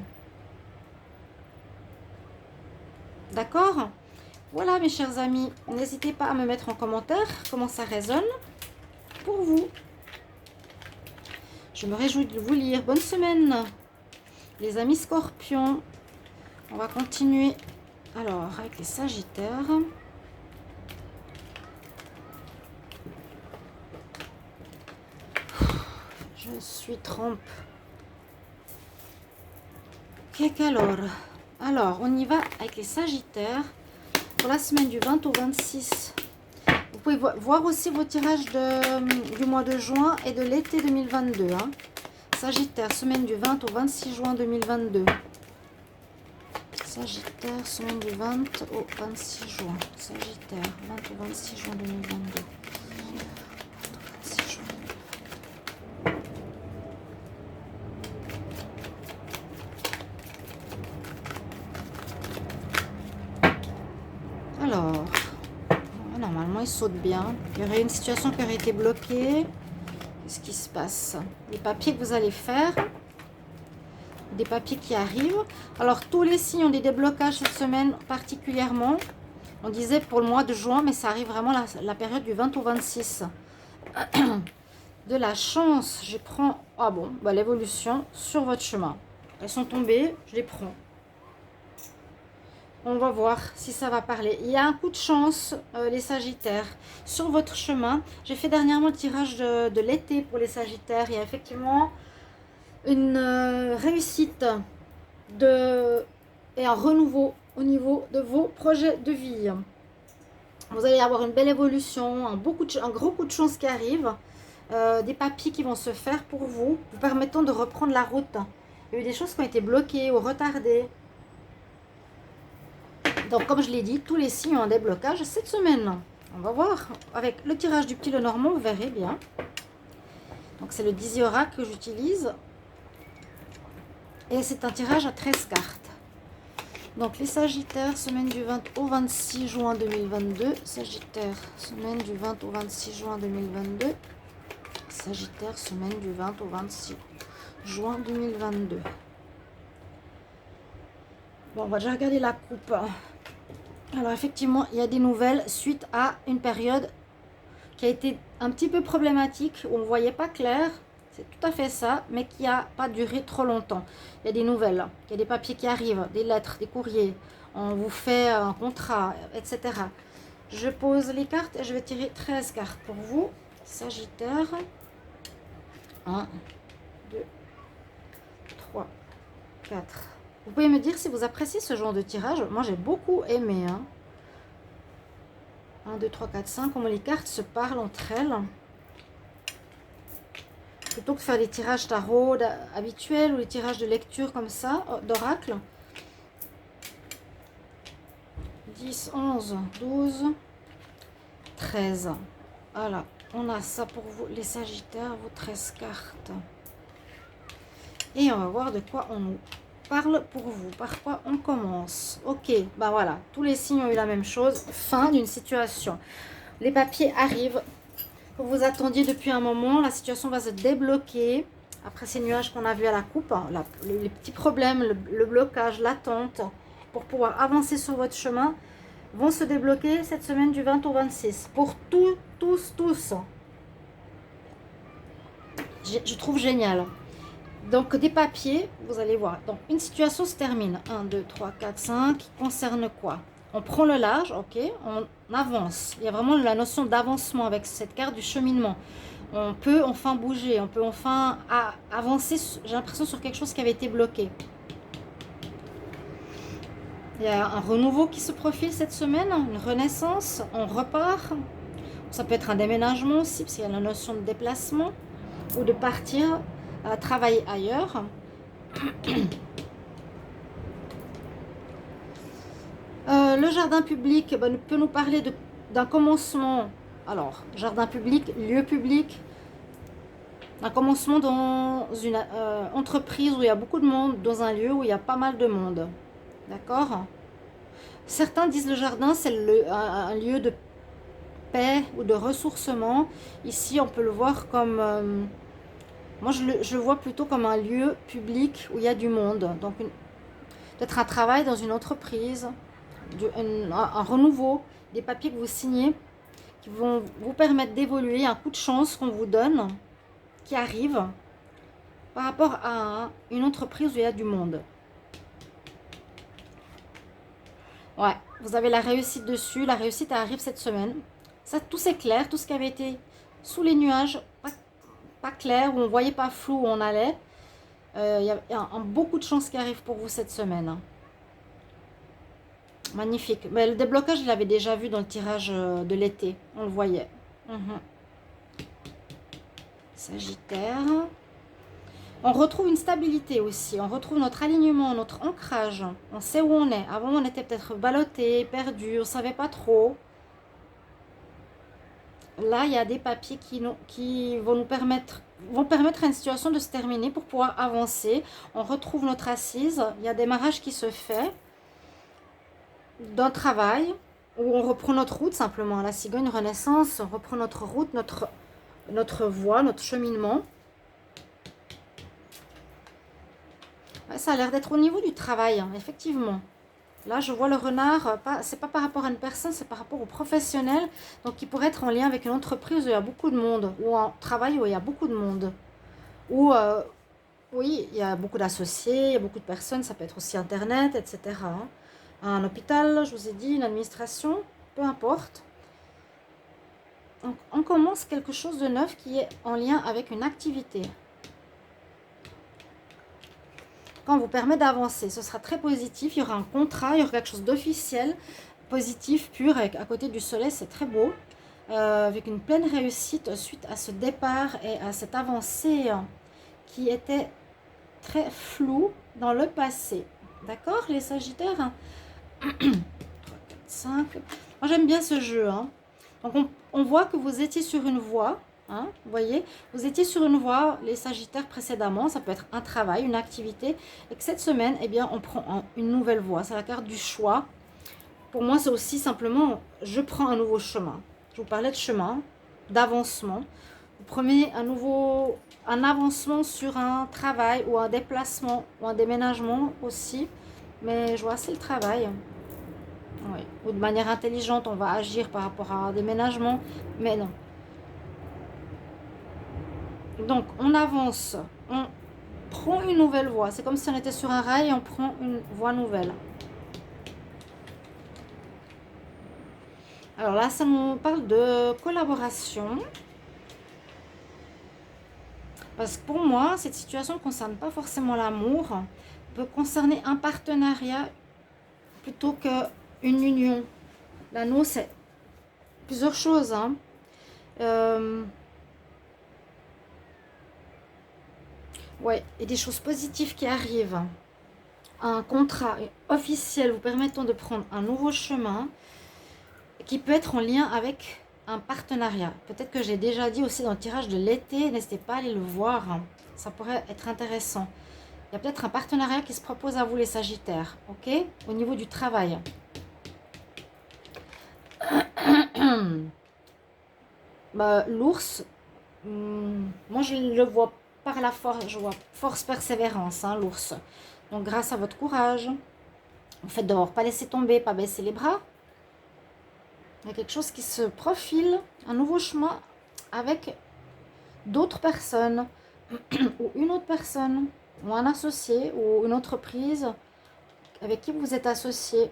D'accord? Voilà mes chers amis, n'hésitez pas à me mettre en commentaire comment ça résonne pour vous. Je me réjouis de vous lire. Bonne semaine, les amis scorpions. On va continuer alors avec les sagittaires. Je suis trempe. Que calor. Alors, on y va avec les sagittaires pour la semaine du 20 au 26. Vous pouvez voir aussi vos tirages du mois de juin et de l'été 2022. Sagittaire, semaine du 20 au 26 juin 2022. Sagittaire, semaine du 20 au 26 juin. Sagittaire, 20 au 26 juin 2022. 26 juin. Alors, normalement il saute bien. Il y aurait une situation qui aurait été bloquée. Qu'est-ce qui se passe? Les papiers que vous allez faire. Des papiers qui arrivent. Alors, tous les signes ont des déblocages cette semaine particulièrement. On disait pour le mois de juin, mais ça arrive vraiment la période du 20 au 26. De la chance, je prends... Ah bon, l'évolution sur votre chemin. Elles sont tombées, je les prends. On va voir si ça va parler. Il y a un coup de chance, les sagittaires, sur votre chemin. J'ai fait dernièrement le tirage de l'été pour les sagittaires. Il y a effectivement une réussite de et un renouveau au niveau de vos projets de vie. Vous allez avoir une belle évolution, un gros coup de chance qui arrive, des papiers qui vont se faire pour vous, vous permettant de reprendre la route. Il y a eu des choses qui ont été bloquées ou retardées. Donc, comme je l'ai dit, tous les signes ont un déblocage cette semaine. On va voir. Avec le tirage du petit Lenormand, vous verrez bien. Donc, c'est le Dizzy Oracle que j'utilise. Et c'est un tirage à 13 cartes. Donc, les Sagittaires, semaine du 20 au 26 juin 2022. Sagittaire, semaine du 20 au 26 juin 2022. Sagittaire, semaine du 20 au 26 juin 2022. Bon, on va déjà regarder la coupe. Alors, effectivement, il y a des nouvelles suite à une période qui a été un petit peu problématique, où on ne voyait pas clair. C'est tout à fait ça, mais qui n'a pas duré trop longtemps. Il y a des nouvelles, il y a des papiers qui arrivent, des lettres, des courriers. On vous fait un contrat, etc. Je pose les cartes et je vais tirer 13 cartes pour vous. Sagittaire. 1, 2, 3, 4. Vous pouvez me dire si vous appréciez ce genre de tirage. Moi, j'ai beaucoup aimé. 1, 2, 3, 4, 5. Comment les cartes se parlent entre elles. Plutôt que de faire des tirages tarot habituels ou les tirages de lecture comme ça, d'oracle. 10, 11, 12, 13. Voilà, on a ça pour vous, les Sagittaires, vos 13 cartes. Et on va voir de quoi on nous parle pour vous. Par quoi on commence? Ok, ben voilà, tous les signes ont eu la même chose. Fin d'une situation. Les papiers arrivent. Vous attendiez depuis un moment, la situation va se débloquer. Après ces nuages qu'on a vus à la coupe, les petits problèmes, le blocage, l'attente, pour pouvoir avancer sur votre chemin, vont se débloquer cette semaine du 20 au 26. Pour tous. Je trouve génial. Donc, des papiers, vous allez voir. Donc, une situation se termine. 1, 2, 3, 4, 5. Qui concerne quoi? On prend le large, ok, on avance. Il y a vraiment la notion d'avancement avec cette carte du cheminement. On peut enfin bouger, on peut enfin avancer, j'ai l'impression, sur quelque chose qui avait été bloqué. Il y a un renouveau qui se profile cette semaine, une renaissance, on repart. Ça peut être un déménagement aussi, parce qu'il y a la notion de déplacement, ou de partir travailler ailleurs. Le jardin public peut nous parler d'un commencement. Alors, jardin public, lieu public, un commencement dans une entreprise où il y a beaucoup de monde, dans un lieu où il y a pas mal de monde. D'accord? Certains disent le jardin, c'est un lieu de paix ou de ressourcement. Ici, on peut le voir comme... moi, je le vois plutôt comme un lieu public où il y a du monde. Donc, peut-être un travail dans une entreprise, un renouveau, des papiers que vous signez qui vont vous permettre d'évoluer, un coup de chance qu'on vous donne, qui arrive par rapport à une entreprise où il y a du monde. Ouais, vous avez la réussite dessus, la réussite arrive cette semaine. Ça, tout c'est clair, tout ce qui avait été sous les nuages, pas clair, où on ne voyait pas flou où on allait. Il y a beaucoup de chance qui arrive pour vous cette semaine. Magnifique. Mais le déblocage, je l'avais déjà vu dans le tirage de l'été. On le voyait. Sagittaire. On retrouve une stabilité aussi. On retrouve notre alignement, notre ancrage. On sait où on est. Avant, on était peut-être ballotté, perdu. On ne savait pas trop. Là, il y a des papiers qui vont permettre à une situation de se terminer pour pouvoir avancer. On retrouve notre assise. Il y a un démarrage qui se fait d'un travail où on reprend notre route simplement. La cigogne renaissance, on reprend notre route, notre voie, notre cheminement. Ouais, ça a l'air d'être au niveau du travail, hein, effectivement. Là, je vois le renard, c'est pas par rapport à une personne, c'est par rapport au professionnel. Donc, il pourrait être en lien avec une entreprise où il y a beaucoup de monde, ou un travail où il y a beaucoup de monde. Ou, oui, il y a beaucoup d'associés, il y a beaucoup de personnes, ça peut être aussi Internet, etc. Un hôpital, je vous ai dit, une administration, peu importe. Donc, on commence quelque chose de neuf qui est en lien avec une activité. d'accord, vous permet d'avancer. Ce sera très positif, il y aura un contrat, il y aura quelque chose d'officiel, positif, pur, avec, à côté du soleil, c'est très beau. Avec une pleine réussite suite à ce départ et à cette avancée qui était très floue dans le passé. D'accord, les Sagittaires? 3, 4, 5. Moi, j'aime bien ce jeu. Hein. Donc, on voit que vous étiez sur une voie. Hein, vous voyez, vous étiez sur une voie, les Sagittaires, précédemment. Ça peut être un travail, une activité. Et que cette semaine, eh bien, on prend une nouvelle voie. C'est la carte du choix. Pour moi, c'est aussi simplement, je prends un nouveau chemin. Je vous parlais de chemin, d'avancement. Vous prenez un avancement sur un travail ou un déplacement ou un déménagement aussi. Mais je vois c'est le travail. Oui. Ou de manière intelligente, on va agir par rapport à un déménagement. Mais non. Donc, on avance. On prend une nouvelle voie. C'est comme si on était sur un rail et on prend une voie nouvelle. Alors là, ça nous parle de collaboration. Parce que pour moi, cette situation ne concerne pas forcément l'amour. Peut concerner un partenariat plutôt qu'une union. L'anneau, c'est plusieurs choses. Hein. Ouais, et des choses positives qui arrivent. Un contrat officiel vous permettant de prendre un nouveau chemin qui peut être en lien avec un partenariat. Peut-être que j'ai déjà dit aussi dans le tirage de l'été, n'hésitez pas à aller le voir. Ça pourrait être intéressant. Il y a peut-être un partenariat qui se propose à vous les Sagittaires, ok? Au niveau du travail. Bah, l'ours, moi je le vois par la force, je vois force persévérance, hein, l'ours. Donc grâce à votre courage, au fait d'avoir pas laissé tomber, pas baisser les bras, il y a quelque chose qui se profile, un nouveau chemin avec d'autres personnes, ou une autre personne, ou un associé, ou une entreprise avec qui vous êtes associé.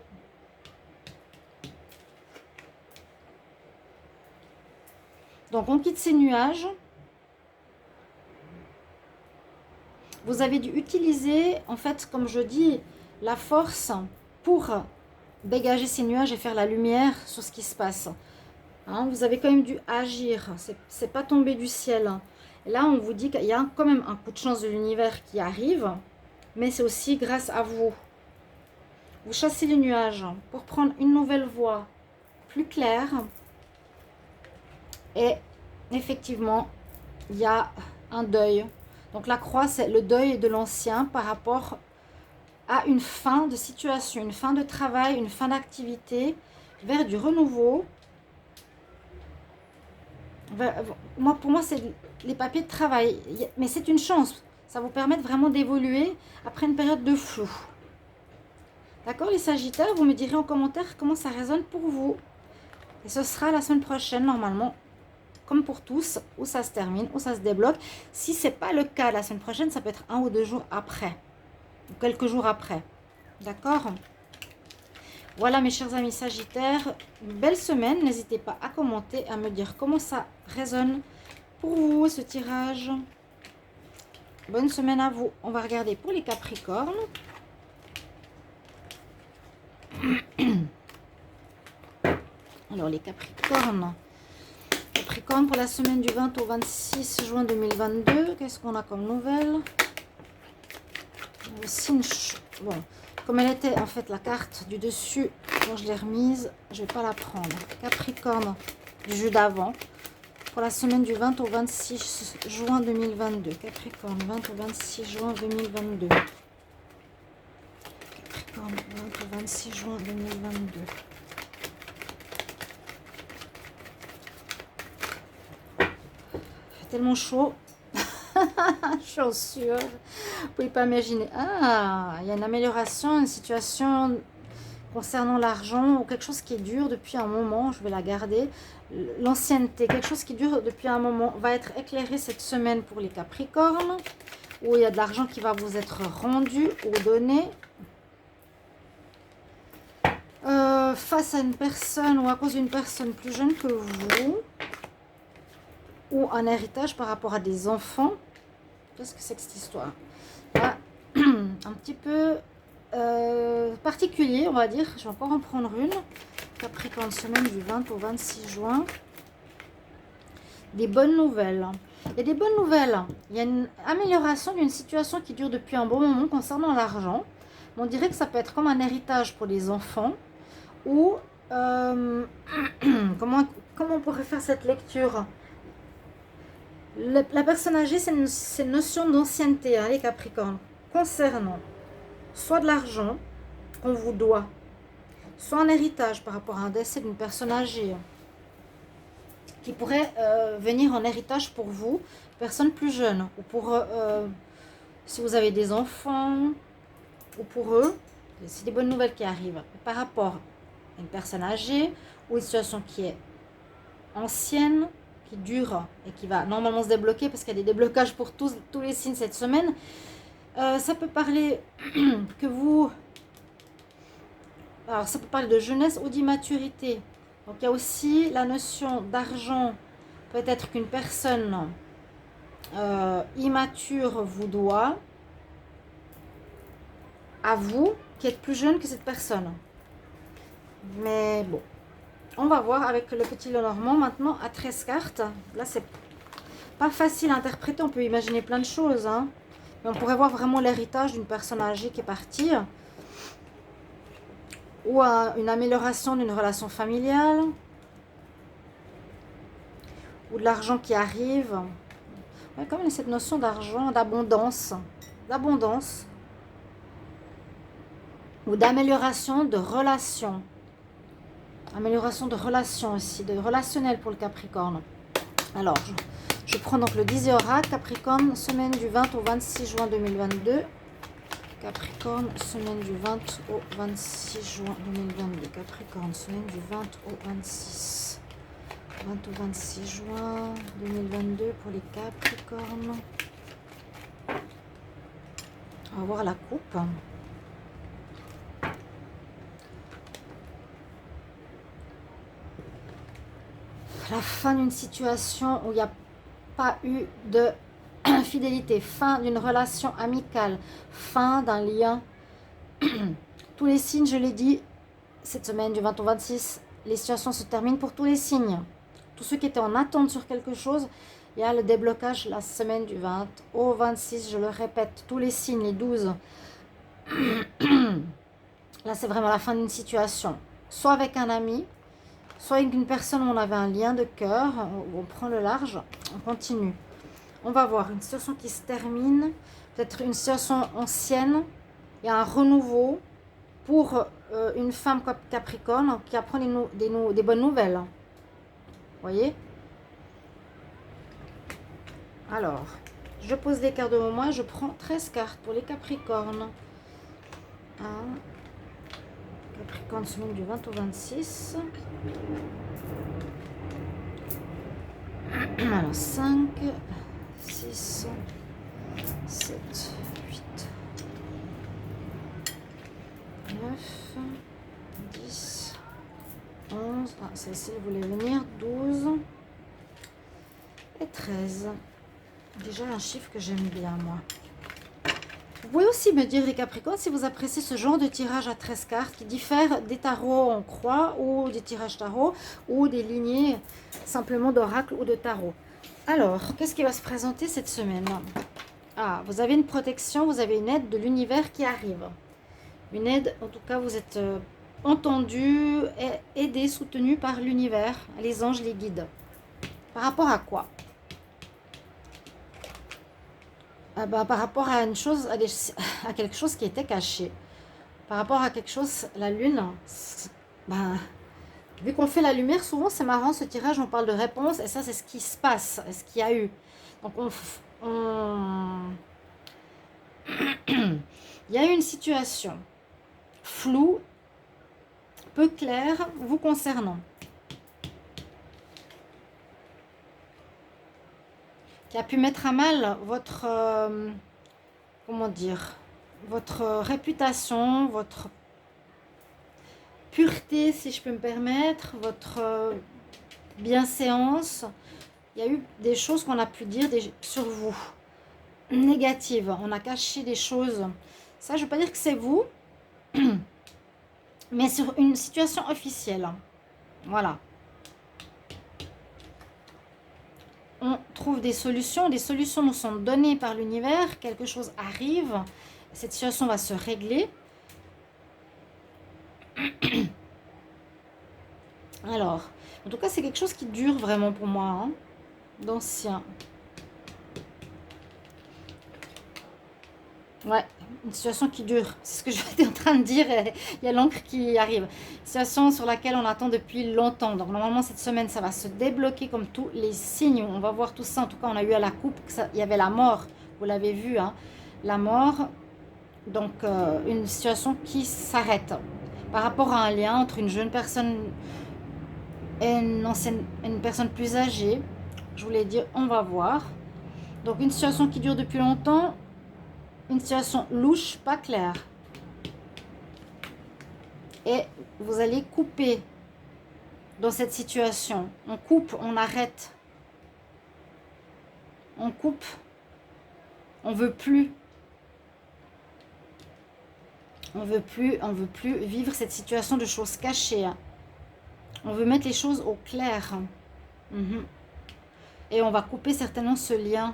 Donc on quitte ces nuages. Vous avez dû utiliser, en fait, comme je dis, la force pour dégager ces nuages et faire la lumière sur ce qui se passe. Hein, vous avez quand même dû agir, c'est pas tombé du ciel. Et là, on vous dit qu'il y a quand même un coup de chance de l'univers qui arrive, mais c'est aussi grâce à vous. Vous chassez les nuages pour prendre une nouvelle voie plus claire. Et effectivement, il y a un deuil. Donc la croix, c'est le deuil de l'ancien par rapport à une fin de situation, une fin de travail, une fin d'activité, vers du renouveau. Pour moi, c'est les papiers de travail. Mais c'est une chance. Ça vous permet vraiment d'évoluer après une période de flou. D'accord, les Sagittaires, vous me direz en commentaire comment ça résonne pour vous. Et ce sera la semaine prochaine, normalement, comme pour tous, où ça se termine, où ça se débloque. Si ce n'est pas le cas la semaine prochaine, ça peut être 1 ou 2 jours après. Ou quelques jours après. D'accord ? Voilà mes chers amis Sagittaires, une belle semaine. N'hésitez pas à commenter, à me dire comment ça résonne pour vous ce tirage. Bonne semaine à vous. On va regarder pour les Capricornes. Alors les Capricornes. Capricorne pour la semaine du 20 au 26 juin 2022. Qu'est-ce qu'on a comme nouvelle? Le signe. Bon. Comme elle était en fait la carte du dessus, quand je l'ai remise, je ne vais pas la prendre. Capricorne du jeu d'avant, pour la semaine du 20 au 26 juin 2022. Capricorne, 20 au 26 juin 2022. Capricorne, 20 au 26 juin 2022. Il fait tellement chaud. Chaussures, vous pouvez pas imaginer. Ah, il y a une amélioration, une situation concernant l'argent ou quelque chose qui est dur depuis un moment. Je vais la garder. L'ancienneté, quelque chose qui dure depuis un moment va être éclairé cette semaine pour les Capricornes, où il y a de l'argent qui va vous être rendu ou donné face à une personne ou à cause d'une personne plus jeune que vous, ou un héritage par rapport à des enfants. Qu'est-ce que c'est que cette histoire? Là, un petit peu particulier, on va dire. Je vais encore en prendre une. Capricorne, semaine du 20 au 26 juin. Des bonnes nouvelles. Il y a des bonnes nouvelles. Il y a une amélioration d'une situation qui dure depuis un bon moment concernant l'argent. On dirait que ça peut être comme un héritage pour les enfants. Ou, comment on pourrait faire cette lecture? La personne âgée, c'est une notion d'ancienneté, hein, les Capricornes, concernant soit de l'argent qu'on vous doit, soit un héritage par rapport à un décès d'une personne âgée qui pourrait venir en héritage pour vous, personne plus jeune, ou pour si vous avez des enfants, ou pour eux, c'est des bonnes nouvelles qui arrivent par rapport à une personne âgée ou une situation qui est ancienne, qui dure et qui va normalement se débloquer parce qu'il y a des déblocages pour tous les signes cette semaine. Ça peut parler que vous... Alors, ça peut parler de jeunesse ou d'immaturité. Donc, il y a aussi la notion d'argent. Peut-être qu'une personne immature vous doit à vous qui êtes plus jeune que cette personne. Mais bon, on va voir avec le petit Lenormand maintenant à 13 cartes. Là, c'est pas facile à interpréter. On peut imaginer plein de choses. Hein. Mais on pourrait voir vraiment l'héritage d'une personne âgée qui est partie. Ou une amélioration d'une relation familiale. Ou de l'argent qui arrive. Ouais, comme il y a cette notion d'argent, d'abondance. D'abondance. Ou d'amélioration de relations. Amélioration de relations aussi, de relationnel pour le Capricorne. Alors, je prends donc le 10 oracle, Capricorne, semaine du 20 au 26 juin 2022. Capricorne, semaine du 20 au 26 juin 2022. Capricorne, semaine du 20 au 26. 20 au 26 juin 2022 pour les Capricornes. On va voir la coupe. La fin d'une situation où il n'y a pas eu de fidélité, fin d'une relation amicale, fin d'un lien. Tous les signes, je l'ai dit, cette semaine du 20 au 26, les situations se terminent pour tous les signes. Tous ceux qui étaient en attente sur quelque chose, il y a le déblocage la semaine du 20 au 26, je le répète, tous les signes, les 12. Là, c'est vraiment la fin d'une situation. Soit avec un ami, soit avec une personne où on avait un lien de cœur, où on prend le large, on continue. On va voir une situation qui se termine, peut-être une situation ancienne, il y a un renouveau pour une femme Capricorne qui apprend des bonnes nouvelles. Vous voyez? Alors, je pose les cartes devant moi, je prends 13 cartes pour les Capricornes. Capricorne, semaine du 20 au 26. Alors, 5, 6, 7, 8, 9, 10, 11. Ah, celle-ci voulait venir. 12 et 13. Déjà un chiffre que j'aime bien, moi. Vous pouvez aussi me dire, les Capricornes, si vous appréciez ce genre de tirage à 13 cartes qui diffère des tarots en croix ou des tirages tarot ou des lignées simplement d'oracle ou de tarot. Alors, qu'est-ce qui va se présenter cette semaine? Ah, vous avez une protection, vous avez une aide de l'univers qui arrive. Une aide, en tout cas, vous êtes entendu, aidé, soutenu par l'univers, les anges, les guides. Par rapport à quoi? Par rapport à une chose, à quelque chose qui était caché. Par rapport à quelque chose, la lune, vu qu'on fait la lumière, souvent c'est marrant ce tirage, on parle de réponse, et ça c'est ce qui se passe, ce qu'il y a eu. Donc il y a eu une situation floue, peu claire, vous concernant. Qui a pu mettre à mal votre, comment dire, votre réputation, votre pureté, si je peux me permettre, votre bienséance. Il y a eu des choses qu'on a pu dire sur vous, négatives. On a caché des choses Ça, je ne veux pas dire que c'est vous, mais sur une situation officielle. Voilà. On trouve des solutions nous sont données par l'univers, quelque chose arrive, cette situation va se régler. Alors, en tout cas, c'est quelque chose qui dure vraiment pour moi, hein, d'ancien. Ouais, une situation qui dure, c'est ce que j'étais en train de dire, il y a l'encre qui arrive. Situation sur laquelle on attend depuis longtemps. Donc normalement cette semaine ça va se débloquer comme tous les signes. On va voir tout ça, en tout cas on a eu à la coupe, il y avait la mort, vous l'avez vu, hein, la mort. Donc une situation qui s'arrête par rapport à un lien entre une jeune personne et une personne plus âgée. Je vous l'ai dit, on va voir. Donc une situation qui dure depuis longtemps. Une situation louche, pas claire. Et vous allez couper dans cette situation. On coupe, on arrête. On coupe. On veut plus. On veut plus vivre cette situation de choses cachées. On veut mettre les choses au clair. Et on va couper certainement ce lien.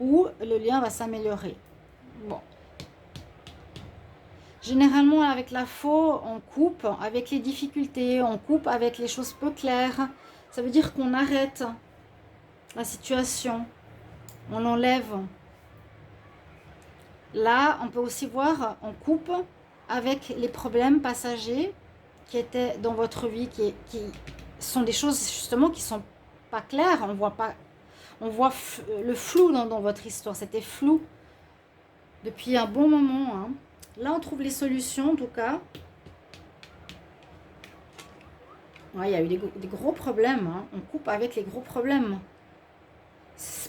Où le lien va s'améliorer. Bon. Généralement, avec la faux, on coupe avec les difficultés, on coupe avec les choses peu claires. Ça veut dire qu'on arrête la situation, on l'enlève. Là, on peut aussi voir, on coupe avec les problèmes passagers qui étaient dans votre vie, qui sont des choses justement qui sont pas claires. On voit pas. On voit le flou dans votre histoire. C'était flou depuis un bon moment. Hein. Là, on trouve les solutions, en tout cas. Ouais, il y a eu des gros problèmes. Hein. On coupe avec les gros problèmes.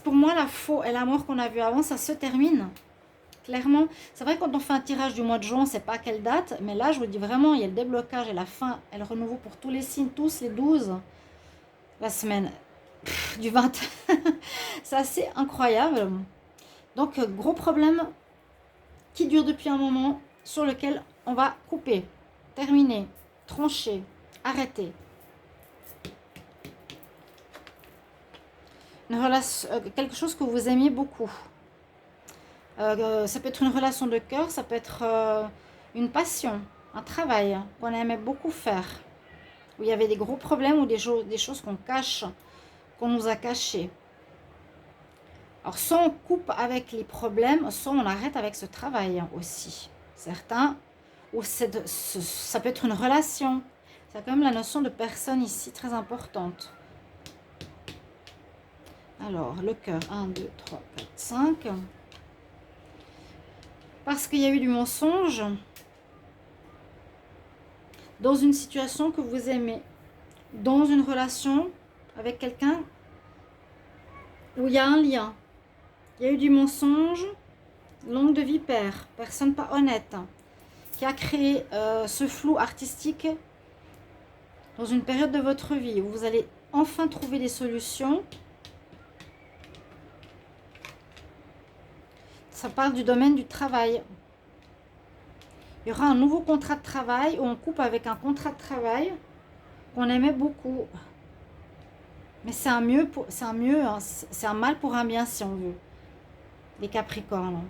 Pour moi, la faux et la mort qu'on a vu avant, ça se termine. Clairement. C'est vrai, quand on fait un tirage du mois de juin, on ne sait pas quelle date. Mais là, je vous dis vraiment, il y a le déblocage et la fin et le renouveau pour tous les signes, tous les 12. La semaine du 20. C'est assez incroyable. Donc, gros problème qui dure depuis un moment, sur lequel on va couper, terminer, trancher, arrêter. Une relation, quelque chose que vous aimiez beaucoup. Ça peut être une relation de cœur, ça peut être une passion, un travail qu'on aimait beaucoup faire. Où il y avait des gros problèmes ou des choses qu'on cache, qu'on nous a cachées. Alors, soit on coupe avec les problèmes, soit on arrête avec ce travail aussi. Certains, ou ça peut être une relation. C'est quand même la notion de personne ici très importante. Alors, le cœur, 1, 2, 3, 4, 5. Parce qu'il y a eu du mensonge dans une situation que vous aimez, dans une relation avec quelqu'un où il y a un lien. Il y a eu du mensonge, langue de vipère, personne pas honnête, qui a créé ce flou artistique dans une période de votre vie où vous allez enfin trouver des solutions. Ça parle du domaine du travail. Il y aura un nouveau contrat de travail où on coupe avec un contrat de travail qu'on aimait beaucoup. Mais c'est un mieux, hein, c'est un mal pour un bien si on veut. Les Capricornes.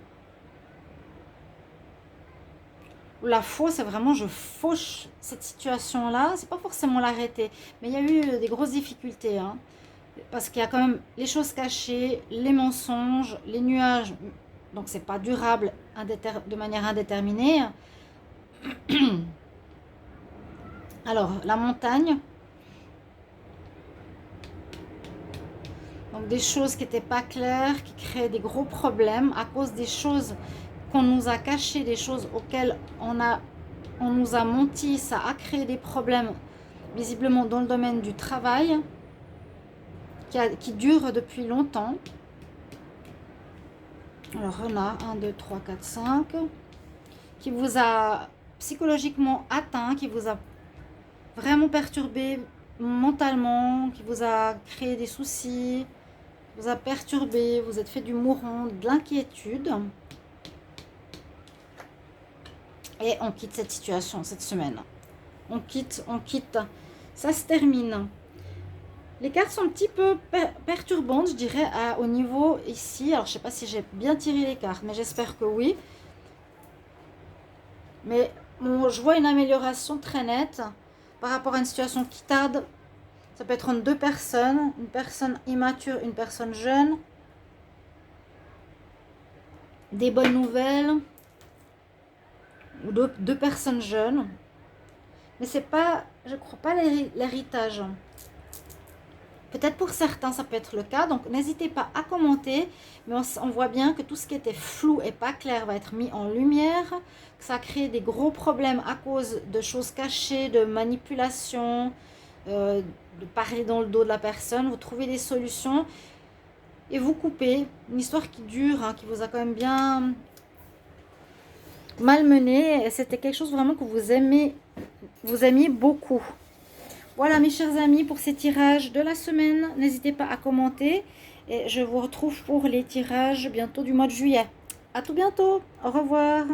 La faux, c'est vraiment je fauche cette situation-là. C'est pas forcément l'arrêter, mais il y a eu des grosses difficultés. Hein, parce qu'il y a quand même les choses cachées, les mensonges, les nuages. Donc c'est pas durable de manière indéterminée. Alors, la montagne. Donc des choses qui n'étaient pas claires, qui créaient des gros problèmes à cause des choses qu'on nous a cachées, des choses auxquelles on nous a menti. Ça a créé des problèmes visiblement dans le domaine du travail qui dure depuis longtemps. Alors on a 1, 2, 3, 4, 5 qui vous a psychologiquement atteint, qui vous a vraiment perturbé mentalement, qui vous a créé des soucis, vous a perturbé, vous êtes fait du mouron, de l'inquiétude. Et on quitte cette situation, cette semaine. On quitte. Ça se termine. Les cartes sont un petit peu perturbantes, je dirais, au niveau ici. Alors, je ne sais pas si j'ai bien tiré les cartes, mais j'espère que oui. Mais bon, je vois une amélioration très nette par rapport à une situation qui tarde. Ça peut être entre deux personnes, une personne immature, une personne jeune. Des bonnes nouvelles. Ou deux personnes jeunes. Mais c'est pas, je crois pas l'héritage. Peut-être pour certains, ça peut être le cas. Donc, n'hésitez pas à commenter. Mais on voit bien que tout ce qui était flou et pas clair va être mis en lumière. Que ça crée des gros problèmes à cause de choses cachées, de manipulation, de parler dans le dos de la personne. Vous trouvez des solutions et vous coupez. Une histoire qui dure, hein, qui vous a quand même bien malmené. C'était quelque chose vraiment que vous aimiez beaucoup. Voilà mes chers amis pour ces tirages de la semaine. N'hésitez pas à commenter et je vous retrouve pour les tirages bientôt du mois de juillet. À tout bientôt. Au revoir.